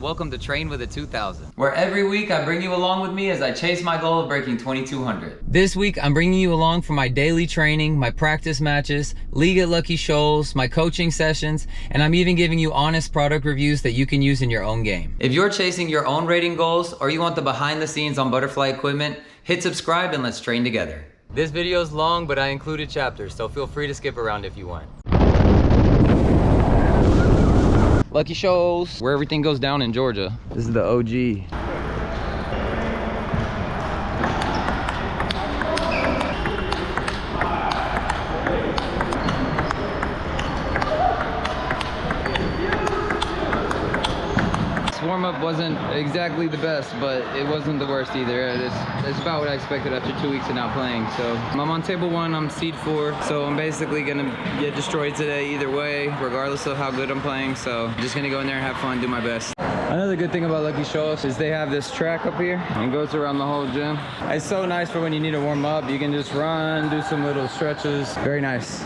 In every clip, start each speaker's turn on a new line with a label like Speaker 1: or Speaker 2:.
Speaker 1: Welcome to Train with a 2000, where every week I bring you along with me as I chase my goal of breaking 2200. This week I'm bringing you along for my daily training, my practice matches, league at Lucky Shoals, my coaching sessions, and I'm even giving you honest product reviews that you can use in your own game. If you're chasing your own rating goals or you want the behind the scenes on butterfly equipment, hit subscribe and let's train together. This video is long, but I included chapters, so feel free to skip around if you want. Lucky Shoals, where everything goes down in Georgia. This is the OG. This warm-up wasn't exactly the best, but it wasn't the worst either. It's about what I expected after 2 weeks of not playing. So I'm on table 1, I'm seed 4, so I'm basically gonna get destroyed today either way, regardless of how good I'm playing. So I'm just gonna go in there and have fun, do my best. Another good thing about Lucky Shoals is they have this track up here and it goes around the whole gym. It's so nice for when you need to warm up. You can just run, do some little stretches. Very nice.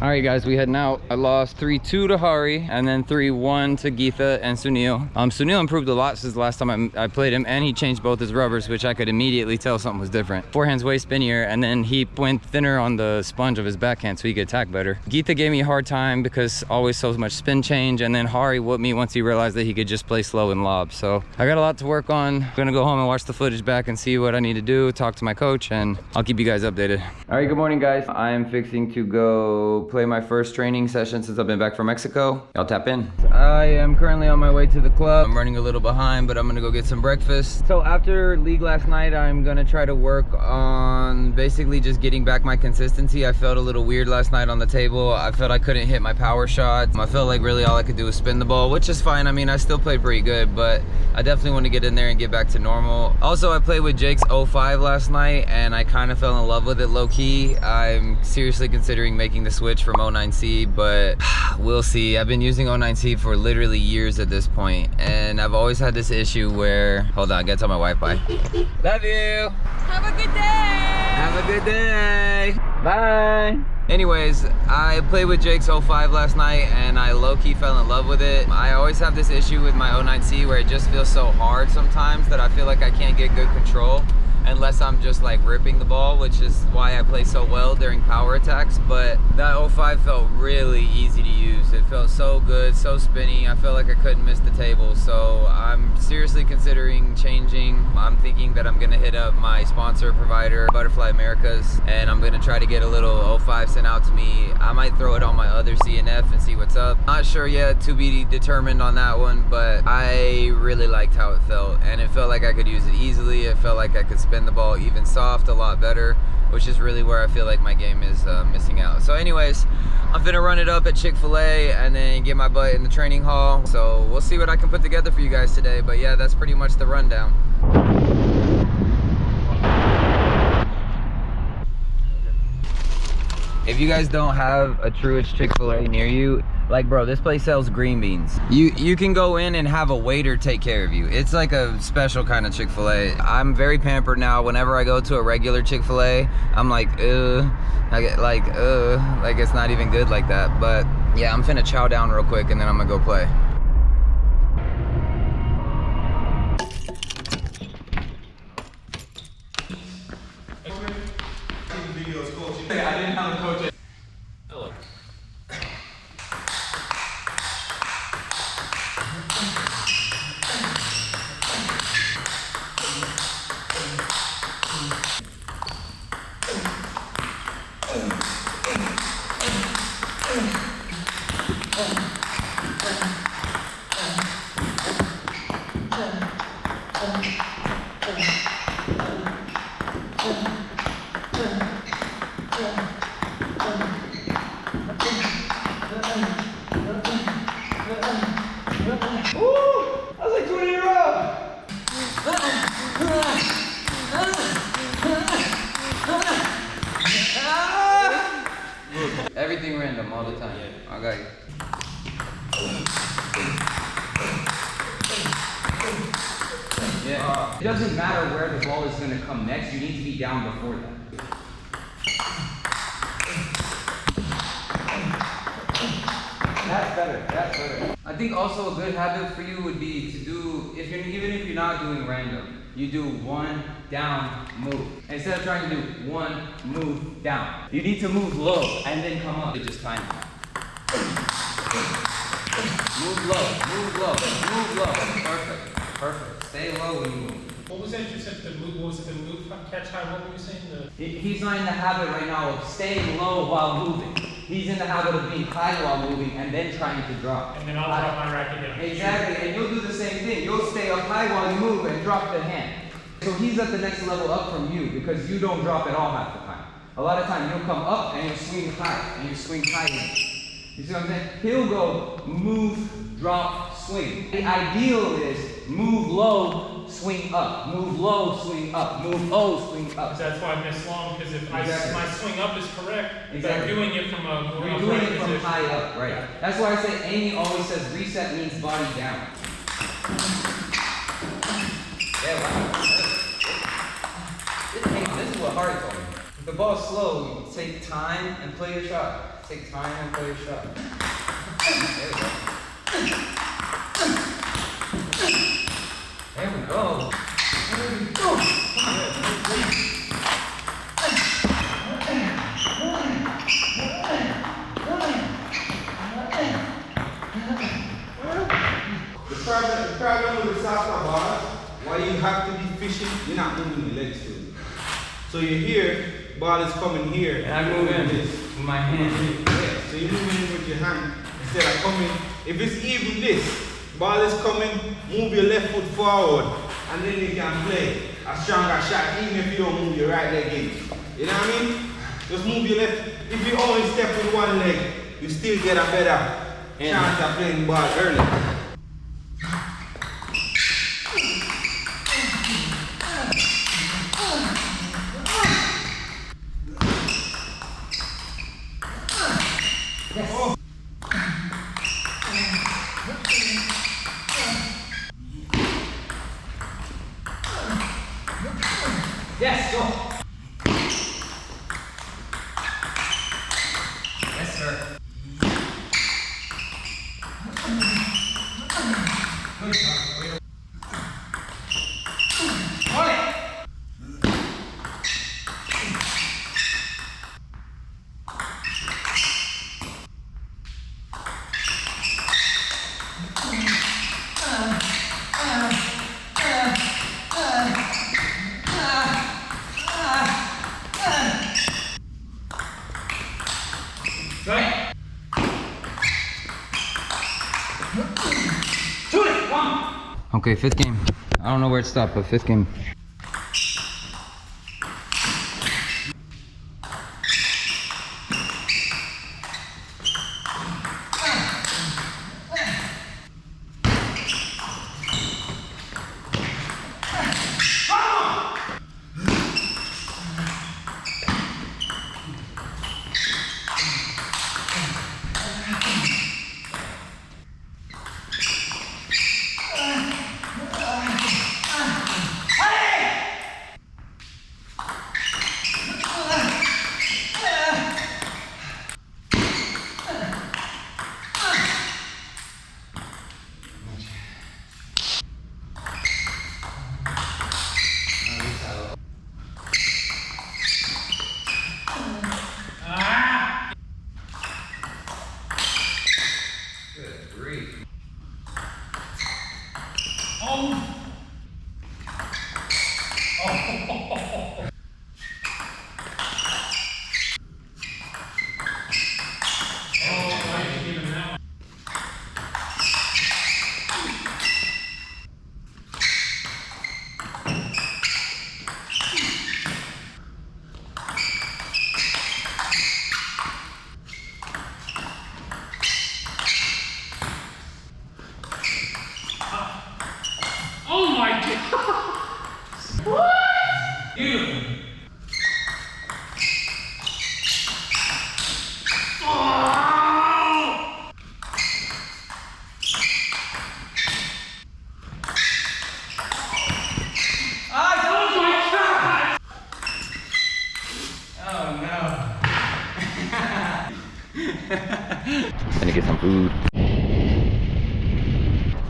Speaker 1: Alright guys, we heading out. I lost 3-2 to Hari and then 3-1 to Geetha and Sunil. Sunil improved a lot since the last time I played him, and he changed both his rubbers, which I could immediately tell something was different. Forehand's way spinnier, and then he went thinner on the sponge of his backhand so he could attack better. Geetha gave me a hard time because always so much spin change, and then Hari whooped me once he realized that he could just play slow and lob. So I got a lot to work on. I'm gonna go home and watch the footage back and see what I need to do, talk to my coach, and I'll keep you guys updated. Alright, good morning guys. I am fixing to go play my first training session since I've been back from Mexico. Y'all tap in. I am currently on my way to the club. I'm running a little behind, but I'm gonna go get some breakfast. So after league last night, I'm gonna try to work on basically just getting back my consistency. I felt a little weird last night on the table. I felt I couldn't hit my power shots. I felt like really all I could do was spin the ball, which is fine. I mean, I still played pretty good, but I definitely want to get in there and get back to normal. Also, I played with Jake's 05 last night, and I kind of fell in love with it low-key. I'm seriously considering making the switch from 09c, but we'll see. I've been using 09c for literally years at this point, and I've always had this issue where, hold on, gotta tell my wife bye. Love you.
Speaker 2: Have a good day.
Speaker 1: Have a good day. Bye. Anyways, I played with Jake's 05 last night and I low-key fell in love with it. I always have this issue with my 09c where it just feels so hard sometimes that I feel like I can't get good control unless I'm just like ripping the ball, which is why I play so well during power attacks. But that 05 felt really easy to use. It felt so good, so spinny. I felt like I couldn't miss the table, so I'm seriously considering changing. I'm thinking that I'm gonna hit up my sponsor provider, Butterfly Americas, and I'm gonna try to get a little 05 sent out to me. I might throw it on my other CNF and see what's up. Not sure yet, to be determined on that one, but I really liked how it felt, and it felt like I could use it easily. It felt like I could spin the ball even soft a lot better, which is really where I feel like my game is missing out. So anyways, I'm finna run it up at Chick-fil-A and then get my butt in the training hall. So we'll see what I can put together for you guys today. But yeah, that's pretty much the rundown. If you guys don't have a Truist Chick-fil-A near you, like bro, this place sells green beans. You can go in and have a waiter take care of you. It's like a special kind of Chick-fil-A. I'm very pampered now. Whenever I go to a regular Chick-fil-A, I'm like, I get like it's not even good like that. But yeah, I'm finna chow down real quick and then I'm gonna go play.
Speaker 2: I didn't have a coach. Hello.
Speaker 1: Everything random all the time. I got you. Yeah. It doesn't matter where the ball is going to come next. You need to be down before that. That's better. That's better. I think also a good habit for you would be to do, even if you're not doing random, you do one, down, move. Instead of trying to do one, move, down. You need to move low and then come up. Just time it. Move low, move low, move low. Perfect, perfect. Stay low when you move.
Speaker 2: What was that you said, the move, what was it, the move, catch high, what were you saying?
Speaker 1: He's not in the habit right now of staying low while moving. He's in the habit of being high while moving and then trying to drop.
Speaker 2: And then I'll drop my racket down.
Speaker 1: Exactly, and you'll do the same thing. You'll stay up high while you move and drop the hand. So he's at the next level up from you because you don't drop at all half the time. A lot of time you'll come up and you swing high and you swing high in. You see what I'm saying? He'll go move, drop, swing. The ideal is move low, swing up. Move low, swing up. Move low, swing up.
Speaker 2: That's why I miss long, because if my swing up is correct,
Speaker 1: exactly.
Speaker 2: I'm doing it from a more
Speaker 1: You're doing it from high up, right? Yeah. That's why I say Amy always says reset means body down. Yeah, wow. This is what Hardy told me. If the ball's slow, you take time and play your shot. Take time and play your shot. There we go. There we go. There we go.
Speaker 3: The problem with the soccer ball, why you have to be fishing, you're not moving your legs to it. So you're here, ball is coming here.
Speaker 1: And I move in with my hand.
Speaker 3: Yeah, so you're moving in with your hand instead of coming. If it's even this, ball is coming, move your left foot forward, and then you can play a stronger shot, even if you don't move your right leg in. You know what I mean? Just move your left. If you only step with one leg, you still get a better chance of playing ball early.
Speaker 1: Yes, go. Yes, sir. Good job. On it. Okay, 5th game. I don't know where it stopped, but 5th game. Gonna get some food.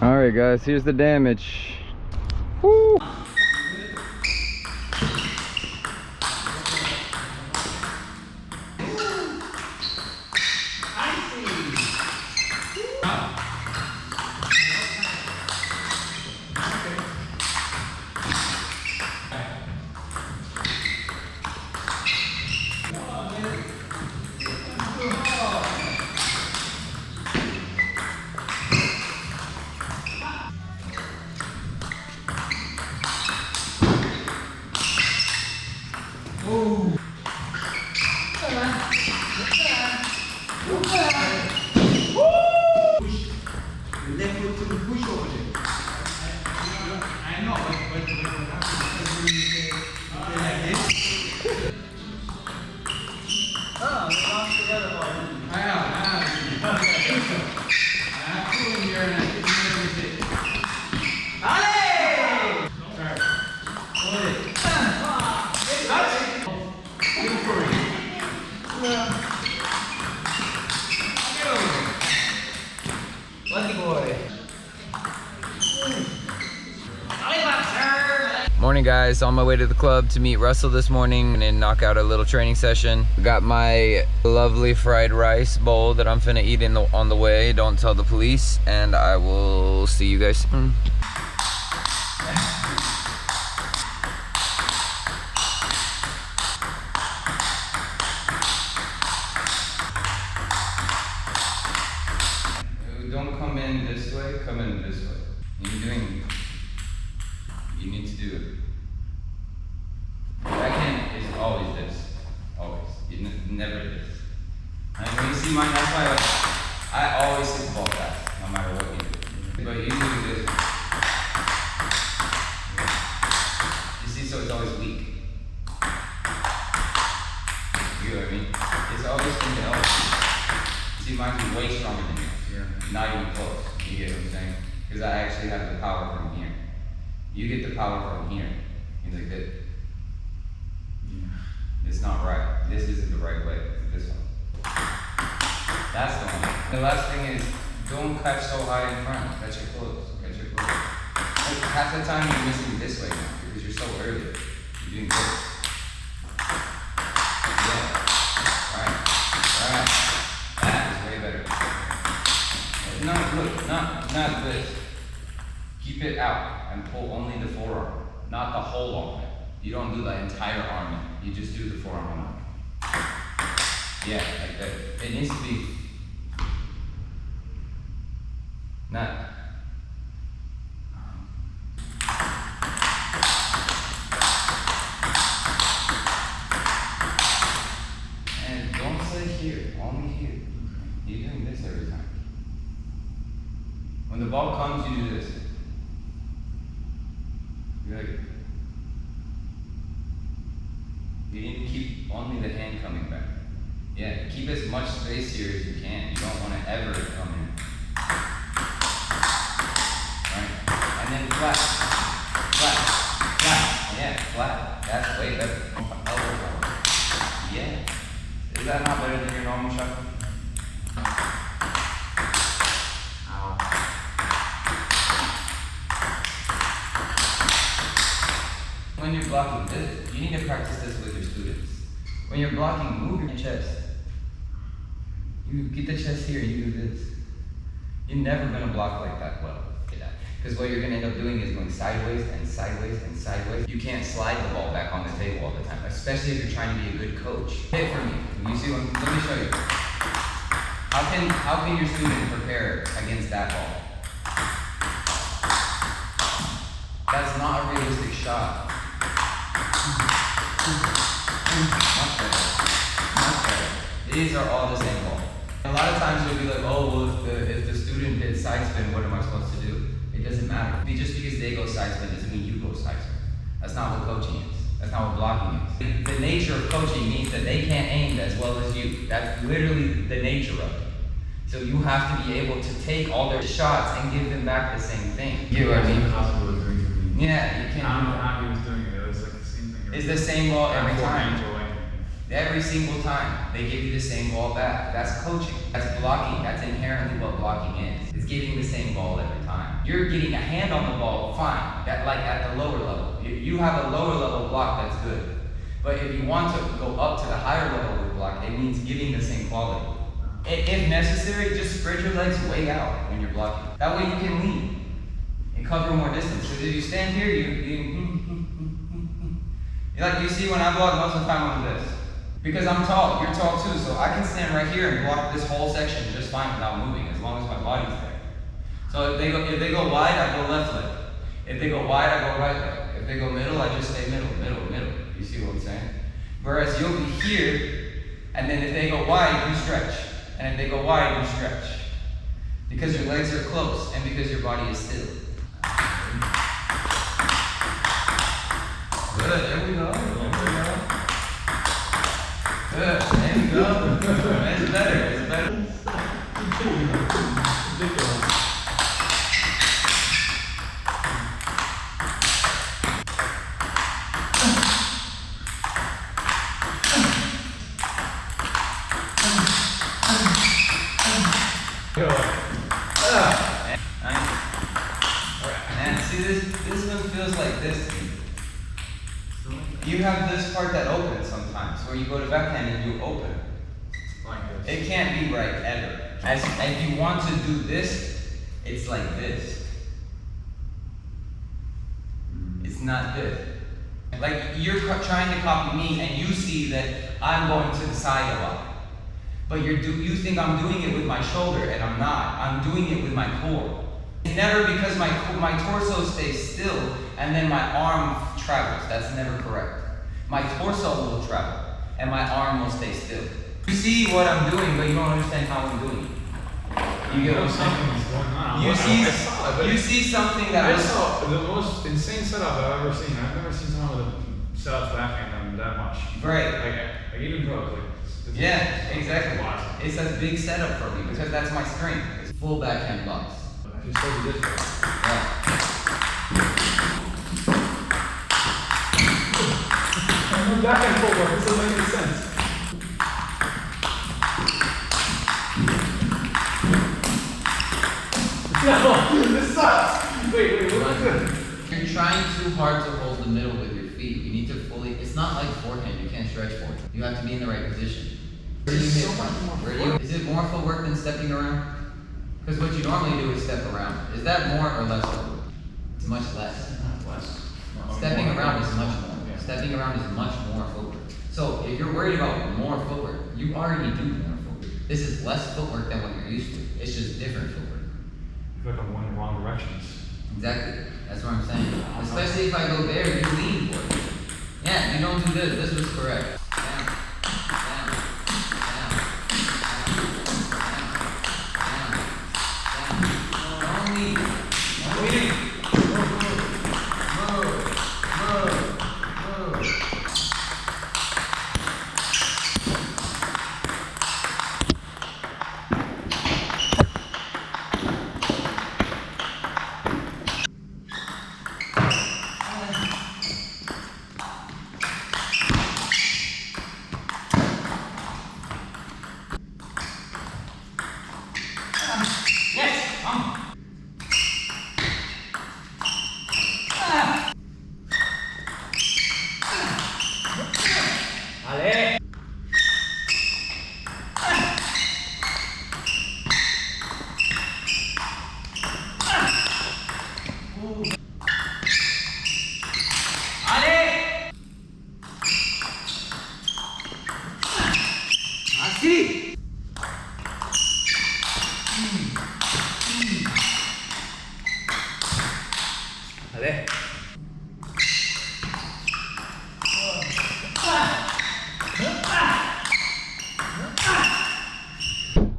Speaker 1: All right, guys, here's the damage. Woo! Morning, guys. On my way to the club to meet Russell this morning and knock out a little training session. Got my lovely fried rice bowl that I'm finna eat on the way. Don't tell the police, and I will see you guys soon. Don't come in this way, come in this way. You need to do it. Backhand is always this. Always. Never this. And when you see mine, that's why I always hit the ball fast, no matter what you do. But you do this. You see, so it's always weak. You know what I mean? It's always something else. You see, mine's way stronger than yours. Yeah. Not even close. You get what I'm saying? Because I actually have the power from here. You get the power from here. You're like this. Yeah. It's not right. This isn't the right way. This one. That's the one. The last thing is, don't catch so high in front. Catch your clothes. Catch your clothes. Like, half the time you're missing this way now because you're so early. You're doing this. Yeah. Right. Right. That is way better. No, look, not this. Keep it out and pull only the forearm, not the whole arm. You don't do the entire arm in. You just do the forearm in. Yeah, like that. It needs to be. Not. And don't say here, only here. You're doing this every time. When the ball comes, you do this. Good. You need to keep only the hand coming back. Yeah, keep as much space here as you can. You don't want to ever come in. Right? And then flat. Flat. Flat. Yeah, flat. That's way better. Elbow roll. Yeah. Is that not better than your normal shot? When you're blocking this, you need to practice this with your students. When you're blocking, move your chest. You get the chest here and you do this. You're never gonna block like that well. Because what you're gonna end up doing is going sideways and sideways and sideways. You can't slide the ball back on the table all the time, especially if you're trying to be a good coach. Hit for me. You see what, let me show you. How can your student prepare against that ball? That's not a realistic shot. Much better. Much better. These are all the same ball. A lot of times you'll be like, oh, well, if the student did side spin, what am I supposed to do? It doesn't matter. Just because they go side spin doesn't mean you go side spin. That's not what coaching is. That's not what blocking is. The nature of coaching means that they can't aim as well as you. That's literally the nature of it. So you have to be able to take all their shots and give them back the same thing. You know what I mean? Yeah, you can't.
Speaker 2: How he was doing it, it was like the same thing.
Speaker 1: It's the same ball every time. Every single time, they give you the same ball back. That's coaching. That's blocking. That's inherently what blocking is. It's giving the same ball every time. You're getting a hand on the ball, fine. That, like at the lower level. You have a lower level block, that's good. But if you want to go up to the higher level with block, it means giving the same quality. If necessary, just spread your legs way out when you're blocking. That way you can lean and cover more distance. Because if you stand here, like you see when I block most of the time I'm this. Because I'm tall, you're tall too, so I can stand right here and block this whole section just fine without moving, as long as my body's there. So if they go wide, I go left leg. If they go wide, I go right leg. If they go middle, I just stay middle. You see what I'm saying? Whereas you'll be here, and then if they go wide, you stretch. And if they go wide, you stretch. Because your legs are close, and because your body is still. Good, there we go. Good, there you go. It's better, it's better. And see, this one feels like this. You have this part that opens sometimes, where you go to backhand and you open.
Speaker 2: Like this.
Speaker 1: It can't be right ever. As you want to do this, it's like this. It's not good. Like you're trying to copy me and you see that I'm going to the side a lot. But you think I'm doing it with my shoulder and I'm not. I'm doing it with my core. It's never because my torso stays still and then my arm travels. That's never correct. My torso will travel and my arm will stay still. You see what I'm doing, but you don't understand how I'm doing it. You get what I'm saying? You see something that
Speaker 2: I saw the most insane setup I've ever seen. I've never seen someone with a setup backhand that much.
Speaker 1: Right.
Speaker 2: Like even pros,
Speaker 1: yeah, exactly. It's a big setup for me because that's my strength. It's full backhand blocks.
Speaker 2: I just told you this way.
Speaker 1: Yeah.
Speaker 2: Backhand footwork, this doesn't make any sense. No, this sucks. Wait, what's good?
Speaker 1: You're trying too hard to hold the middle with your feet. You need to fully, it's not like forehand, you can't stretch forward. You have to be in the right position. Where do you hit from? Is it more footwork than stepping around? Because what you normally do is step around. Is that more or less footwork? It's much less.
Speaker 2: Less.
Speaker 1: Stepping around is much more. Stepping around is much more footwork. So if you're worried about more footwork, you already do more footwork. This is less footwork than what you're used to. It's just different footwork.
Speaker 2: feel like I'm going in the wrong directions.
Speaker 1: Exactly. That's what I'm saying. Especially if I go there, you lean for it. Yeah, you don't do this. This was correct. Down, down, down, down, down, down. Don't lean. Don't lean.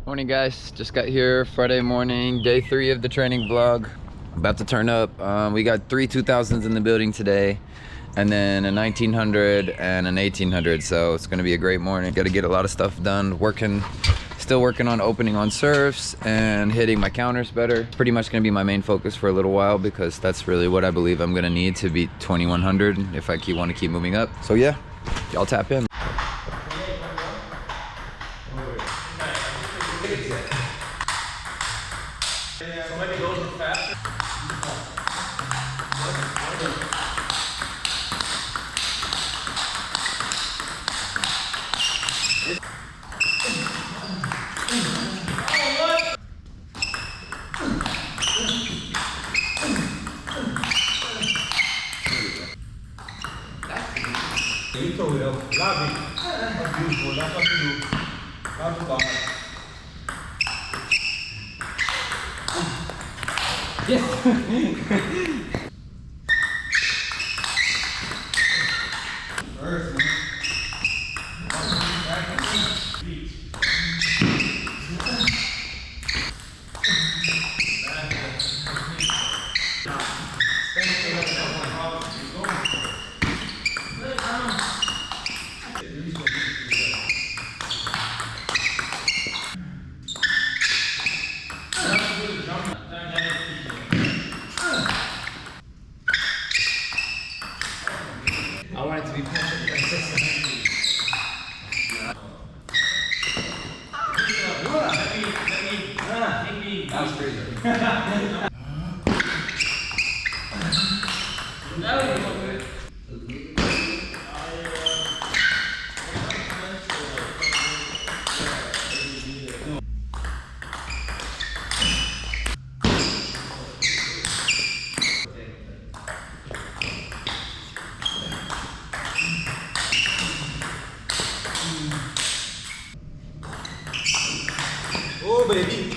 Speaker 1: Morning guys, just got here Friday morning, day 3 of the training vlog. About to turn up. We got 3 2000s in the building today, and then a 1900 and an 1800, so it's gonna be a great morning. Gotta get a lot of stuff done, still working on opening on surfs and hitting my counters better. Pretty much gonna be my main focus for a little while, because that's really what I believe I'm gonna need to beat 2100 if I want to keep moving up. So yeah, y'all tap in.
Speaker 2: Somebody goes faster.
Speaker 3: You told it up. Lobby. That's beautiful. That's what you do. That's the bar.
Speaker 1: Yes!
Speaker 3: First, man.
Speaker 2: I want it to be perfect consistent.
Speaker 1: That was crazy.
Speaker 3: Oh, baby.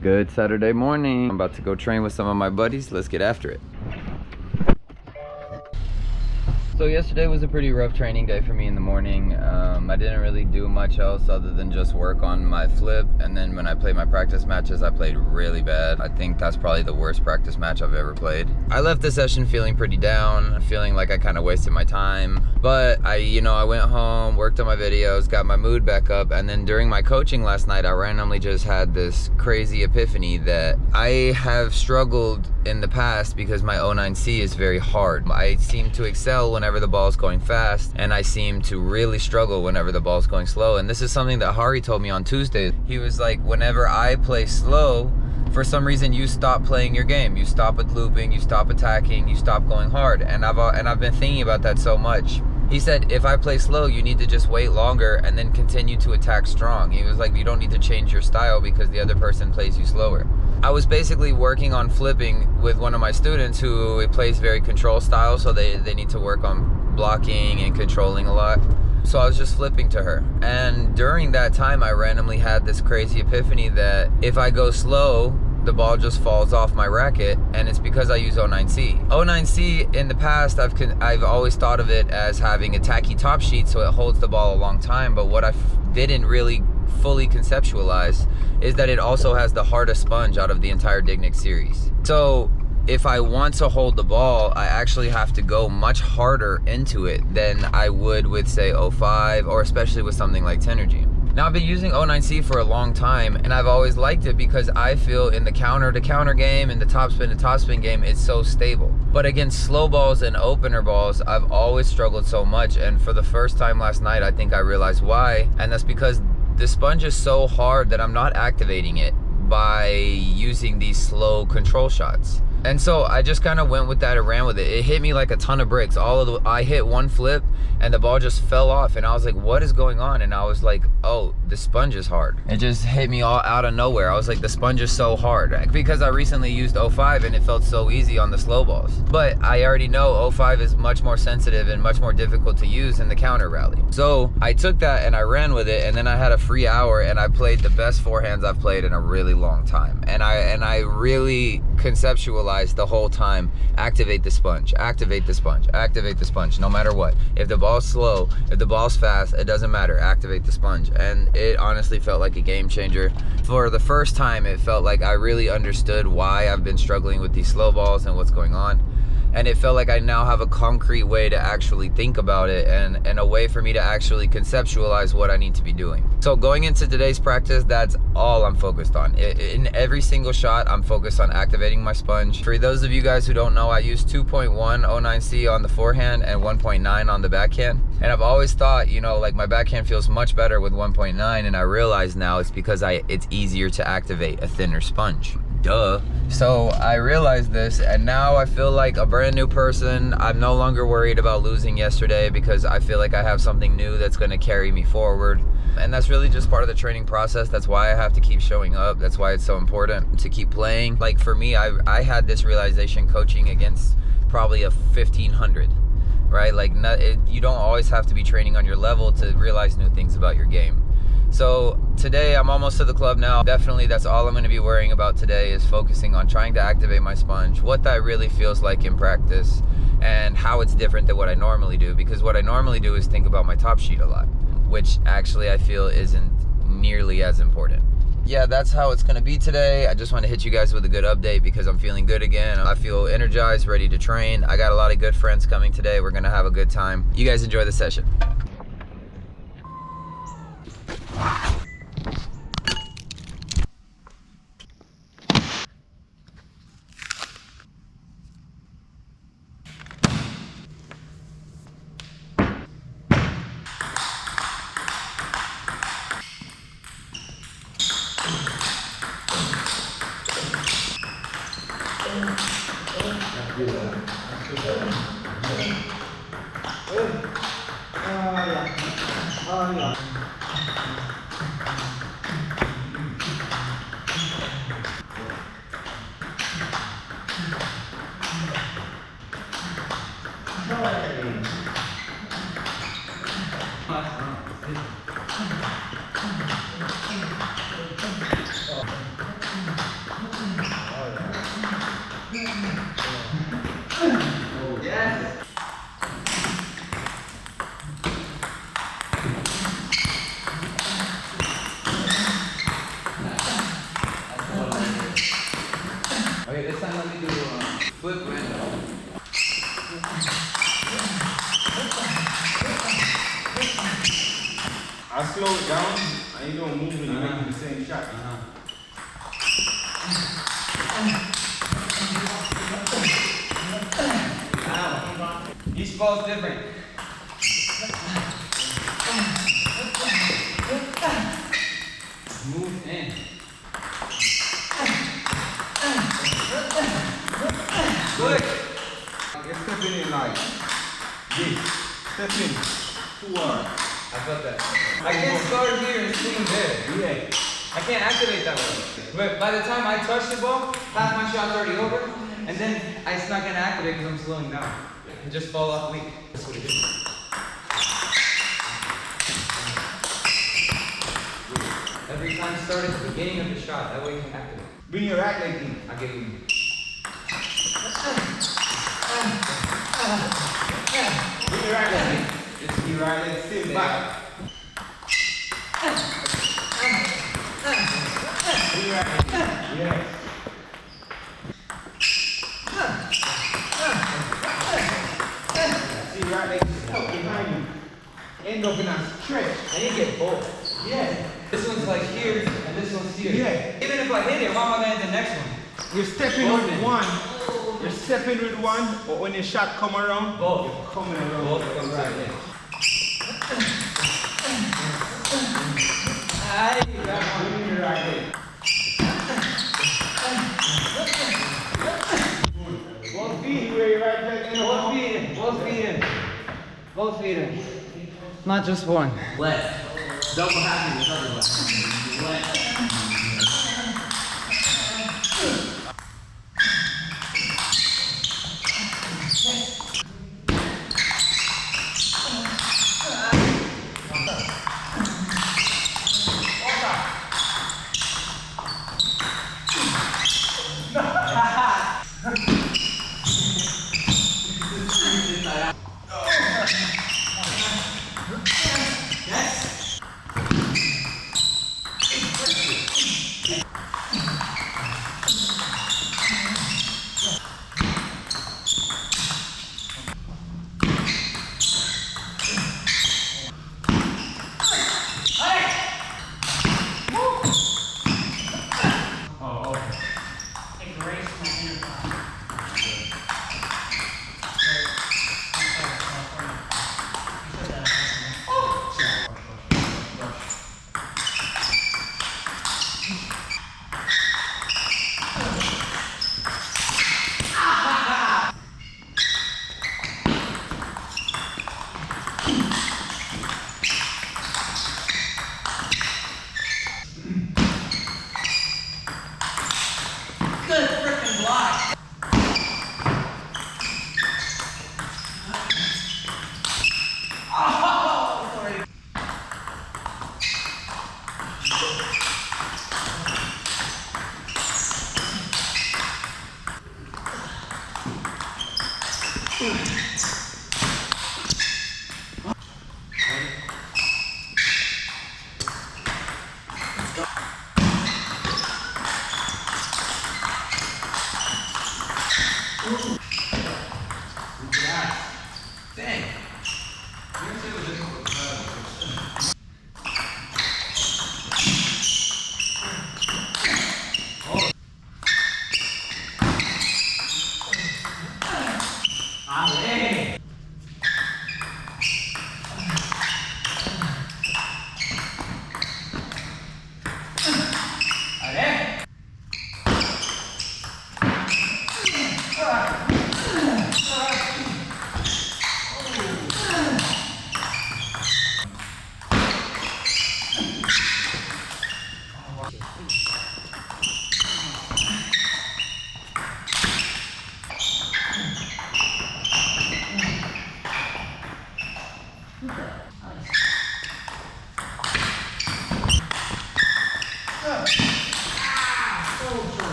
Speaker 1: Good Saturday morning. I'm about to go train with some of my buddies. Let's get after it. So yesterday was a pretty rough training day for me in the morning. I didn't really do much else other than just work on my flip, and then when I played my practice matches, I played really bad. I think that's probably the worst practice match I've ever played. I left the session feeling pretty down, feeling like I kind of wasted my time, but I went home, worked on my videos, got my mood back up, and then during my coaching last night, I randomly just had this crazy epiphany that I have struggled in the past because my 09c is very hard. I seem to excel whenever whenever the ball's going fast, and I seem to really struggle whenever the ball's going slow. And this is something that Hari told me on Tuesday. He was like, whenever I play slow, for some reason you stop playing your game. You stop with looping, you stop attacking, you stop going hard. And I've been thinking about that so much. He said, if I play slow, you need to just wait longer and then continue to attack strong. He was like, you don't need to change your style because the other person plays you slower. I was basically working on flipping with one of my students who plays very control style, so they need to work on blocking and controlling a lot. So I was just flipping to her. And during that time, I randomly had this crazy epiphany that if I go slow, the ball just falls off my racket, and it's because I use 09c. 09c in the past, I've always thought of it as having a tacky top sheet, so it holds the ball a long time. But what I didn't really fully conceptualize is that it also has the hardest sponge out of the entire Dignics series. So if I want to hold the ball, I actually have to go much harder into it than I would with, say, 05, or especially with something like Tenergy. Now, I've been using 09c for a long time, and I've always liked it because I feel in the counter-to-counter game and the topspin-to-topspin game, it's so stable. But against slow balls and opener balls, I've always struggled so much, and for the first time last night, I think I realized why, and that's because the sponge is so hard that I'm not activating it by using these slow control shots. And so I just kind of went with that and ran with it. It hit me like a ton of bricks. I hit one flip and the ball just fell off, and I was like, what is going on? And I was like, oh, the sponge is hard. It just hit me all out of nowhere. I was like, the sponge is so hard, because I recently used 05 and it felt so easy on the slow balls. But I already know 05 is much more sensitive and much more difficult to use in the counter rally. So I took that and I ran with it, and then I had a free hour and I played the best forehands I've played in a really long time. And I really conceptualized the whole time, activate the sponge, activate the sponge, activate the sponge, no matter what. If the ball's slow, if the ball's fast, it doesn't matter, activate the sponge. And it honestly felt like a game changer. For the first time, it felt like I really understood why I've been struggling with these slow balls and what's going on. And it felt like I now have a concrete way to actually think about it, and a way for me to actually conceptualize what I need to be doing. So going into today's practice, that's all I'm focused on. In every single shot, I'm focused on activating my sponge. For those of you guys who don't know, I use 2.1 09c on the forehand and 1.9 on the backhand. And I've always thought, you know, like my backhand feels much better with 1.9, and I realize now it's because it's easier to activate a thinner sponge. Duh. So I realized this, and now I feel like a brand new person. I'm no longer worried about losing yesterday because I feel like I have something new that's going to carry me forward. And that's really just part of the training process. That's why I have to keep showing up. That's why it's so important to keep playing. Like for me, I had this realization coaching against probably a 1500, right? Like you don't always have to be training on your level to realize new things about your game. So today I'm almost to the club now. Definitely that's all I'm going to be worrying about today, is focusing on trying to activate my sponge, what that really feels like in practice, and how it's different than what I normally do. Because what I normally do is think about my top sheet a lot, which actually I feel isn't nearly as important. Yeah, that's how it's going to be today. I just want to hit you guys with a good update because I'm feeling good again. I feel energized, ready to train. I got a lot of good friends coming today. We're going to have a good time. You guys enjoy the session. Okay, this time let me do flip window.
Speaker 3: I slow it down, and you don't move when you're making the same shot.
Speaker 1: Each ball's different. Move in. Good.
Speaker 3: You're stepping in like this. Step in. Forward.
Speaker 1: I felt that. I can't start here and swing there.
Speaker 3: Yeah.
Speaker 1: I can't activate that way. But by the time I touch the ball, half my shot's already over, and then it's not gonna activate because I'm slowing down. And just fall off weak. That's what it is. Every time start at the beginning of the shot, that way you can activate.
Speaker 3: Bring your right leg in.
Speaker 1: I'll give you.
Speaker 3: Bring your right leg in. Just your right leg still back. Bring your right leg in. Yes. See your right leg stuck behind you. End up in a stretch.
Speaker 1: I need to get both.
Speaker 3: Yeah.
Speaker 1: This one's like here, and this one's here.
Speaker 3: Yeah.
Speaker 1: Even if I hit it, why am I going to the next one?
Speaker 3: You're stepping
Speaker 1: Both
Speaker 3: with
Speaker 1: in.
Speaker 3: one. You're stepping with one, but when your shot come around,
Speaker 1: Both.
Speaker 3: you're coming around.
Speaker 1: Both comes
Speaker 3: right.
Speaker 1: right in.
Speaker 3: Bring your right leg. Both feet where your right leg is.
Speaker 1: Both feet in. Both feet in. Both feet in. Not just one.
Speaker 4: Left. Double happy with other left. Left.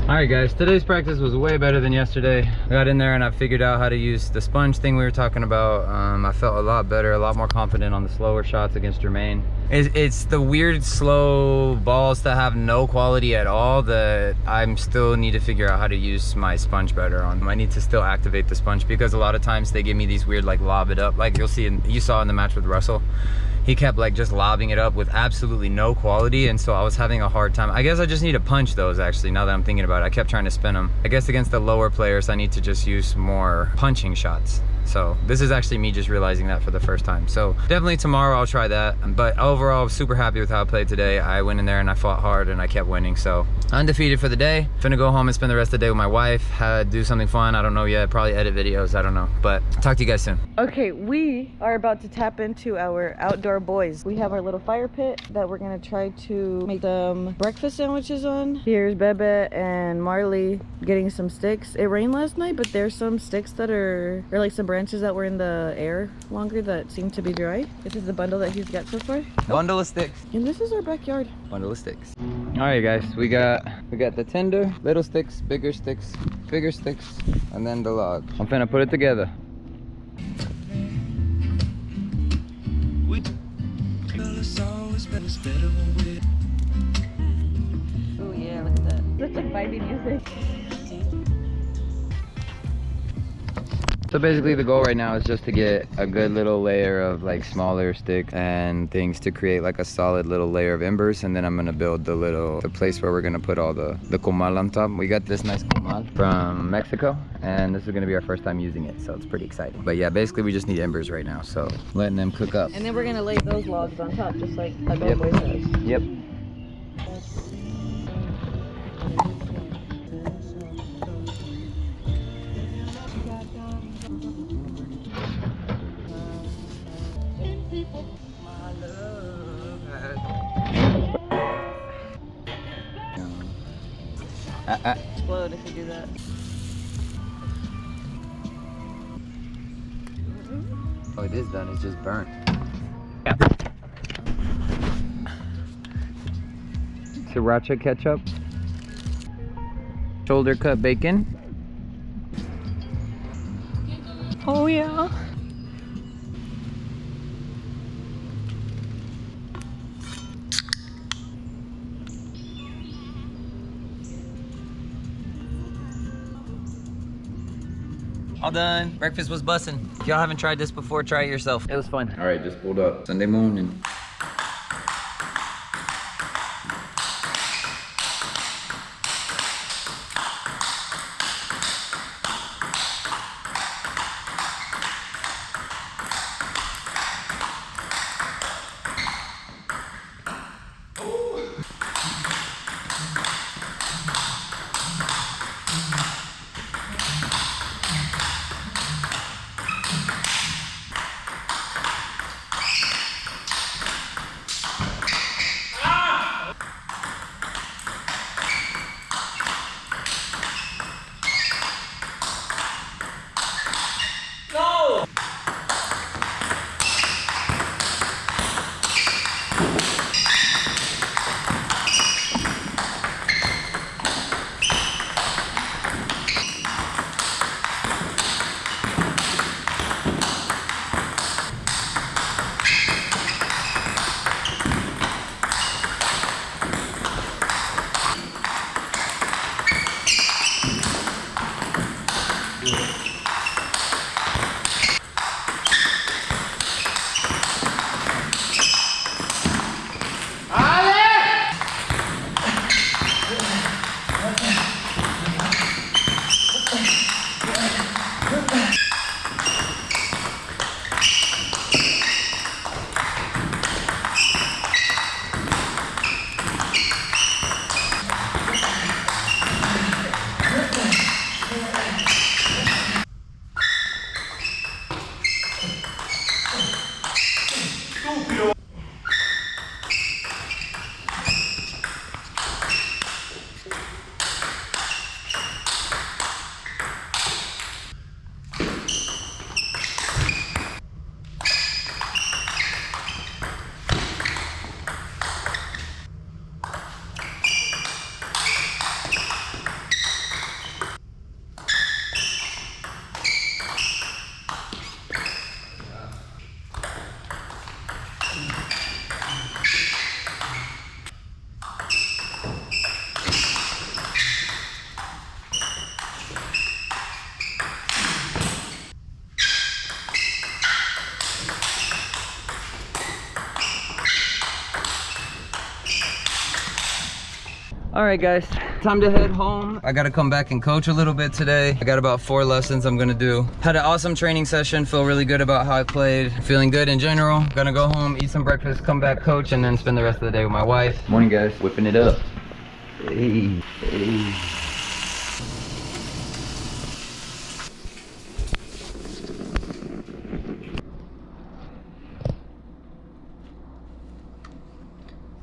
Speaker 1: All right guys, today's practice was way better than yesterday. I got in there and I figured out how to use the sponge thing we were talking about. I felt a lot better, a lot more confident on the slower shots against Jermaine. It's the weird slow balls that have no quality at all that I'm still need to figure out how to use my sponge better on. I need to still activate the sponge because a lot of times they give me these weird like lob it up, like you'll see you saw in the match with Russell. He kept like just lobbing it up with absolutely no quality, and so I was having a hard time. I guess I just need to punch those actually, now that I'm thinking about it. I kept trying to spin them. I guess against the lower players, I need to just use more punching shots. So this is actually me just realizing that for the first time. So definitely tomorrow I'll try that. But overall, I'm super happy with how I played today. I went in there and I fought hard and I kept winning. So undefeated for the day. Finna go home and spend the rest of the day with my wife. Do something fun, I don't know yet. Probably edit videos, I don't know. But talk to you guys soon.
Speaker 5: Okay, we are about to tap into our outdoor boys. We have our little fire pit that we're gonna try to make some breakfast sandwiches on. Here's Bebe and Marley getting some sticks. It rained last night, but there's some sticks that are like some branches that were in the air longer that seem to be dry. This is the bundle that he's got so far.
Speaker 1: Bundle of sticks.
Speaker 5: And this is our backyard.
Speaker 1: Bundle of sticks. All right guys, we got the tinder, little sticks, bigger sticks, and then the log. I'm finna put it together.
Speaker 5: Oh yeah, look at that. Such like vibey music.
Speaker 1: So basically the goal right now is just to get a good little layer of like smaller sticks and things to create like a solid little layer of embers, and then I'm gonna build the place where we're gonna put all the comal on top. We got this nice comal from Mexico and this is gonna be our first time using it, so it's pretty exciting. But yeah, basically we just need embers right now, so letting them cook up.
Speaker 5: And then we're gonna lay those logs on top just like a bad boy says.
Speaker 1: Yep.
Speaker 5: Explode if you do that.
Speaker 1: Oh, it is done, it's just burnt. Sriracha ketchup. Shoulder cut bacon.
Speaker 5: Oh yeah.
Speaker 1: All done. Breakfast was bussin'. If y'all haven't tried this before, try it yourself. It was fun. All right, just pulled up Sunday morning. All right, guys, time to head home. I gotta come back and coach a little bit today. I got about 4 lessons I'm gonna do. Had an awesome training session. Feel really good about how I played. Feeling good in general. Gonna go home, eat some breakfast, come back, coach, and then spend the rest of the day with my wife. Morning, guys. Whipping it up. Hey, hey.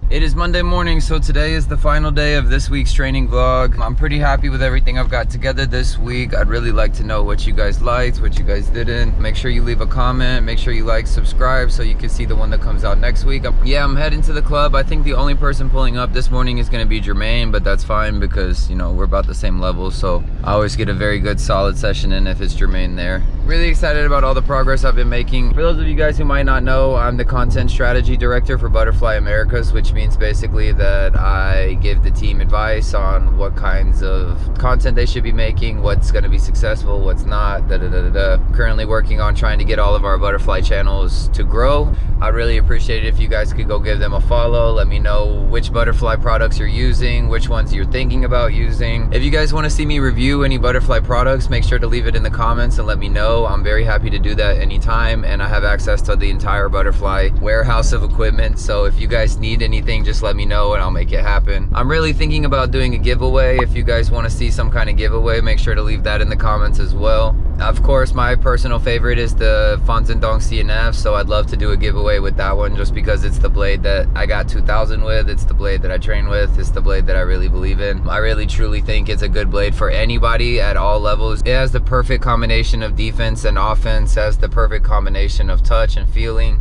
Speaker 1: It is Monday morning, so today is the final day of this week's training vlog. I'm pretty happy with everything I've got together this week. I'd really like to know what you guys liked, what you guys didn't. Make sure you leave a comment, make sure you like, subscribe so you can see the one that comes out next week. Yeah, I'm heading to the club. I think the only person pulling up this morning is gonna be Jermaine, but that's fine because, you know, we're about the same level, so I always get a very good solid session in if it's Jermaine there. Really excited about all the progress I've been making. For those of you guys who might not know, I'm the content strategy director for Butterfly Americas, which means basically that I give the team advice on what kinds of content they should be making, what's going to be successful, what's not, Currently working on trying to get all of our butterfly channels to grow. I'd really appreciate it if you guys could go give them a follow. Let me know which butterfly products you're using, which ones you're thinking about using. If you guys want to see me review any butterfly products, make sure to leave it in the comments and let me know. I'm very happy to do that anytime, and I have access to the entire butterfly warehouse of equipment, so if you guys need anything, just let me know and I'll make it happen. I'm really thinking about doing a giveaway. If you guys want to see some kind of giveaway, make sure to leave that in the comments as well. Of course, my personal favorite is the Dong CNF, so I'd love to do a giveaway with that one just because it's the blade that I got 2000 with, it's the blade that I train with, it's the blade that I really believe in. I really truly think it's a good blade for anybody at all levels. It has the perfect combination of defense and offense, has the perfect combination of touch and feeling.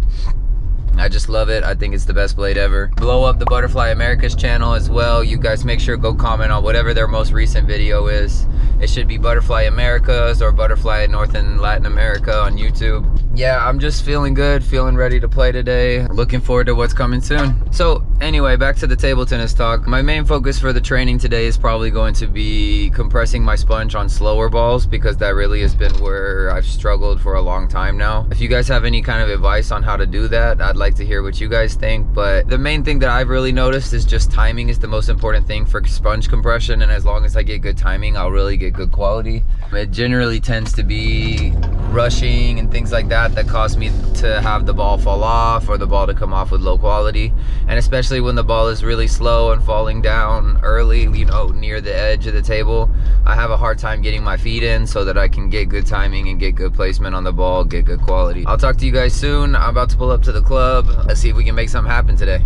Speaker 1: I just love it. I think it's the best blade ever. Blow up the Butterfly Americas channel as well. You guys make sure to go comment on whatever their most recent video is. It should be Butterfly Americas or Butterfly North and Latin America on YouTube. Yeah, I'm just feeling good, feeling ready to play today. Looking forward to what's coming soon. So anyway, back to the table tennis talk. My main focus for the training today is probably going to be compressing my sponge on slower balls because that really has been where I've struggled for a long time now. If you guys have any kind of advice on how to do that, I'd like to hear what you guys think. But the main thing that I've really noticed is just timing is the most important thing for sponge compression, and as long as I get good timing, I'll really get good quality. It generally tends to be rushing and things like that cause me to have the ball fall off or the ball to come off with low quality, and especially when the ball is really slow and falling down early, you know, near the edge of the table, I have a hard time getting my feet in so that I can get good timing and get good placement on the ball, get good quality. I'll talk to you guys soon. I'm about to pull up to the club. Let's see if we can make something happen today.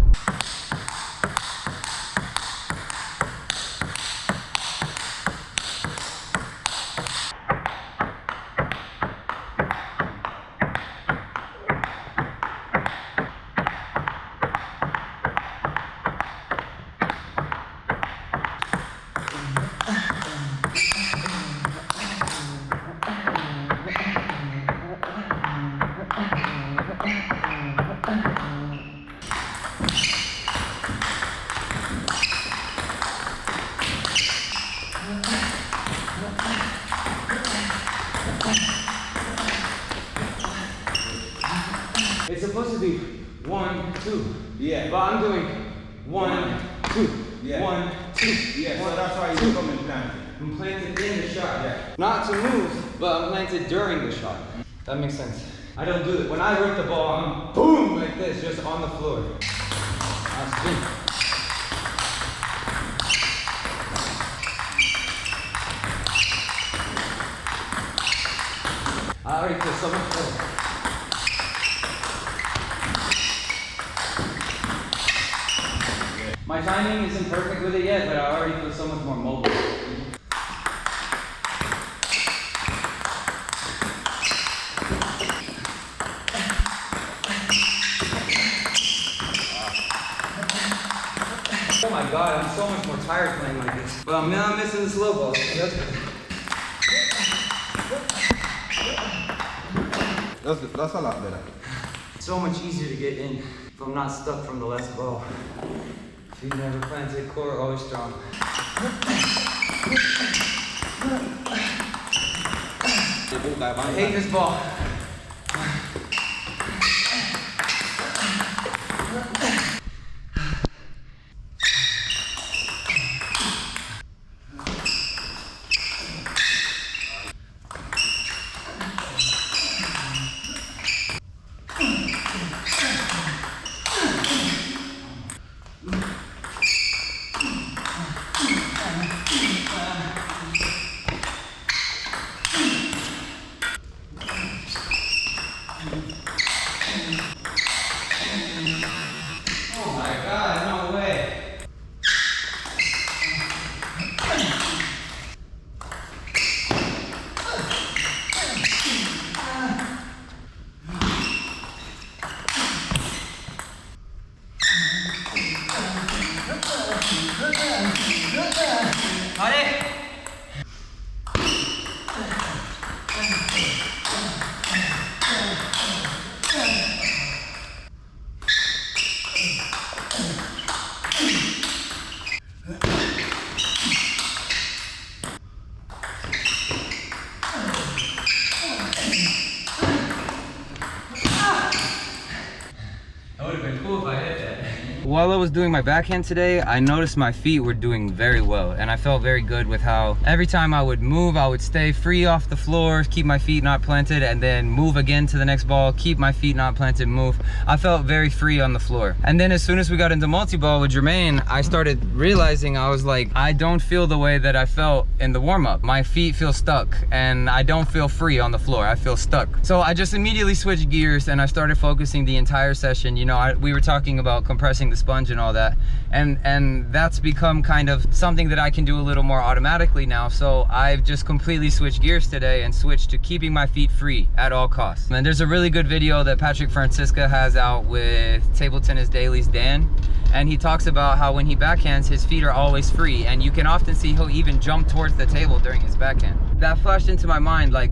Speaker 3: It's supposed to be 1, 2. Yeah. But I'm doing 1, 2. Yeah. 1, 2. Yeah. So that's why you're coming planted. I'm planted in the shot. Yeah. Not to move, but I'm planted during the shot.
Speaker 1: That makes sense.
Speaker 3: I don't do it. When I rip the ball, I'm boom like this, just on the floor. That's good. I already feel so much better. My timing isn't perfect with it yet, but I already feel so much more mobile. Oh my god, I'm so much more tired playing like this. But I'm not missing the slow ball. That's a lot better. It's so much easier to get in if I'm not stuck from the last ball. Feet never planted, core always strong. I hate this ball.
Speaker 1: I was doing my backhand today, I noticed my feet were doing very well, and I felt very good with how every time I would move, I would stay free off the floor, keep my feet not planted, and then move again to the next ball, keep my feet not planted, move. I felt very free on the floor. And then as soon as we got into multi-ball with Jermaine, I started realizing, I was like, I don't feel the way that I felt in the warm-up. My feet feel stuck, and I don't feel free on the floor. I feel stuck. So I just immediately switched gears, and I started focusing the entire session. You know, we were talking about compressing the sponge and all that, and that's become kind of something that I can do a little more automatically now. So I've just completely switched gears today and switched to keeping my feet free at all costs. And there's a really good video that Patrick Francisca has out with Table Tennis Daily's Dan, and he talks about how when he backhands, his feet are always free, and you can often see he'll even jump towards the table during his backhand. That flashed into my mind, like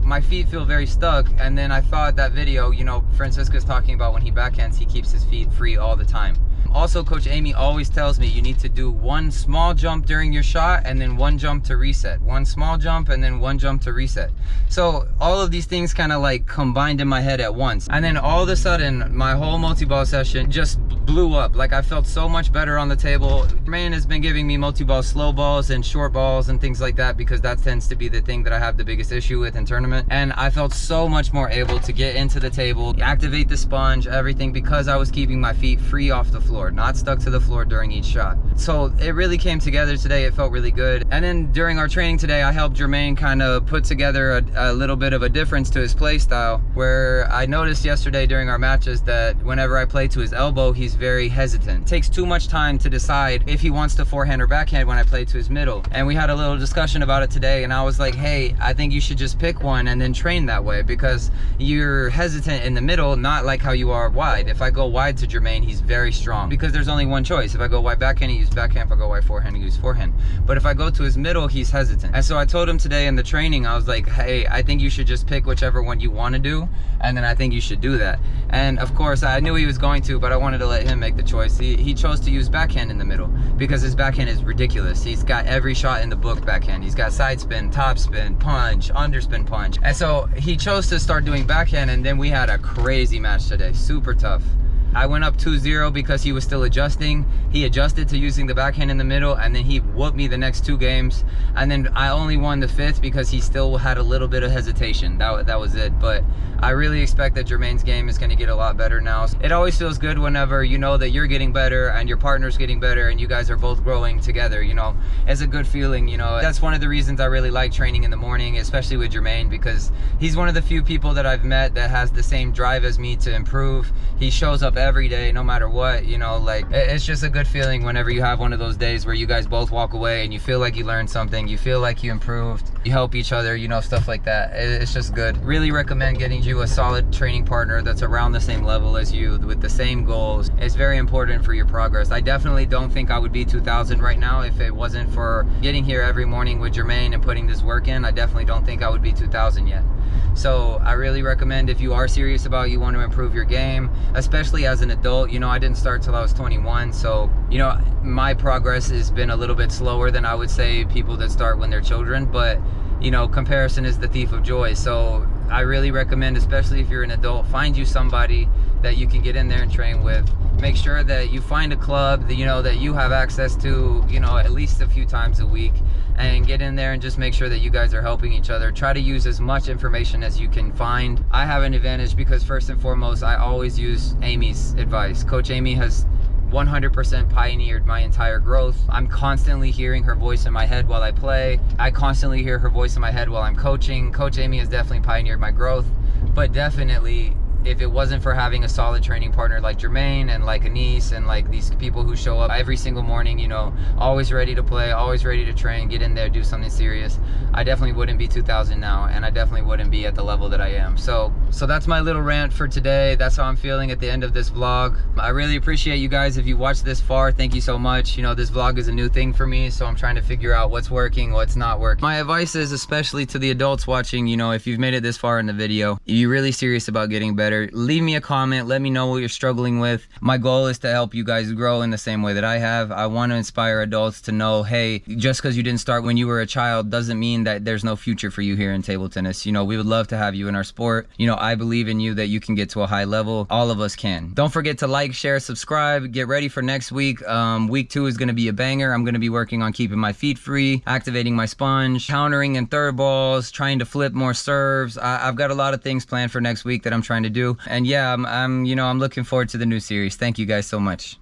Speaker 1: my feet feel very stuck, and then I thought that video, you know, Francisca's talking about when he backhands, he keeps his feet free all the time. Also, Coach Amy always tells me you need to do one small jump during your shot and then one jump to reset. One small jump and then one jump to reset. So all of these things kind of like combined in my head at once. And then all of a sudden, my whole multi-ball session just blew up. Like, I felt so much better on the table. Jermaine has been giving me multi-ball slow balls and short balls and things like that, because that tends to be the thing that I have the biggest issue with in tournament. And I felt so much more able to get into the table, activate the sponge, everything, because I was keeping my feet free off the floor, not stuck to the floor during each shot. So it really came together today. It felt really good. And then during our training today, I helped Jermaine kind of put together a little bit of a difference to his play style, where I noticed yesterday during our matches that whenever I play to his elbow, he's very hesitant. It takes too much time to decide if he wants to forehand or backhand when I play to his middle. And we had a little discussion about it today, and I was like, hey, I think you should just pick one and then train that way, because you're hesitant in the middle, not like how you are wide. If I go wide to Jermaine, he's very strong, because there's only one choice. If I go wide backhand, he uses backhand. If I go wide forehand, he uses forehand. But if I go to his middle, he's hesitant. And so I told him today in the training, I was like, hey, I think you should just pick whichever one you want to do, and then I think you should do that. And of course, I knew he was going to, but I wanted to let him make the choice. He chose to use backhand in the middle because his backhand is ridiculous. He's got every shot in the book backhand. He's got side spin, top spin, punch, underspin punch. And so he chose to start doing backhand, and then we had a crazy match today, super tough. I went up 2-0 because he was still adjusting. He adjusted to using the backhand in the middle, and then he whooped me the next 2 games. And then I only won the 5th because he still had a little bit of hesitation. That was it. But I really expect that Jermaine's game is going to get a lot better now. It always feels good whenever you know that you're getting better and your partner's getting better and you guys are both growing together. You know, it's a good feeling. You know, that's one of the reasons I really like training in the morning, especially with Jermaine, because he's one of the few people that I've met that has the same drive as me to improve. He shows up every day, no matter what. You know, like, it's just a good feeling whenever you have one of those days where you guys both walk away and you feel like you learned something, you feel like you improved, you help each other, you know, stuff like that. It's just good. Really recommend getting you a solid training partner that's around the same level as you with the same goals. It's very important for your progress. I definitely don't think I would be 2000 right now if it wasn't for getting here every morning with Jermaine and putting this work in. I definitely don't think I would be 2000 yet. So I really recommend, if you are serious about you want to improve your game, especially as an adult. You know, I didn't start till I was 21, so you know, my progress has been a little bit slower than I would say people that start when they're children, but you know, comparison is the thief of joy. So I really recommend, especially if you're an adult, find you somebody that you can get in there and train with. Make sure that you find a club that you know that you have access to, you know, at least a few times a week, and get in there and just make sure that you guys are helping each other. Try to use as much information as you can find. I have an advantage because first and foremost, I always use Amy's advice. Coach Amy has 100% pioneered my entire growth. I'm constantly hearing her voice in my head while I play. I constantly hear her voice in my head while I'm coaching. Coach Amy has definitely pioneered my growth, but definitely, if it wasn't for having a solid training partner like Jermaine and like Anise and like these people who show up every single morning, you know, always ready to play, always ready to train, get in there, do something serious, I definitely wouldn't be 2000 now, and I definitely wouldn't be at the level that I am. So that's my little rant for today. That's how I'm feeling at the end of this vlog. I really appreciate you guys. If you watched this far, thank you so much. You know, this vlog is a new thing for me, so I'm trying to figure out what's working, what's not working. My advice is, especially to the adults watching, you know, if you've made it this far in the video, you're really serious about getting better, better, leave me a comment. Let me know what you're struggling with. My goal is to help you guys grow in the same way that I have. I want to inspire adults to know, hey, just because you didn't start when you were a child doesn't mean that there's no future for you here in table tennis. You know, we would love to have you in our sport. You know, I believe in you that you can get to a high level. All of us can. Don't forget to like, share, subscribe. Get ready for next week. Week 2 is going to be a banger. I'm going to be working on keeping my feet free, activating my sponge, countering in third balls, trying to flip more serves. I've got a lot of things planned for next week that I'm trying to do. And yeah, I'm looking forward to the new series. Thank you guys so much.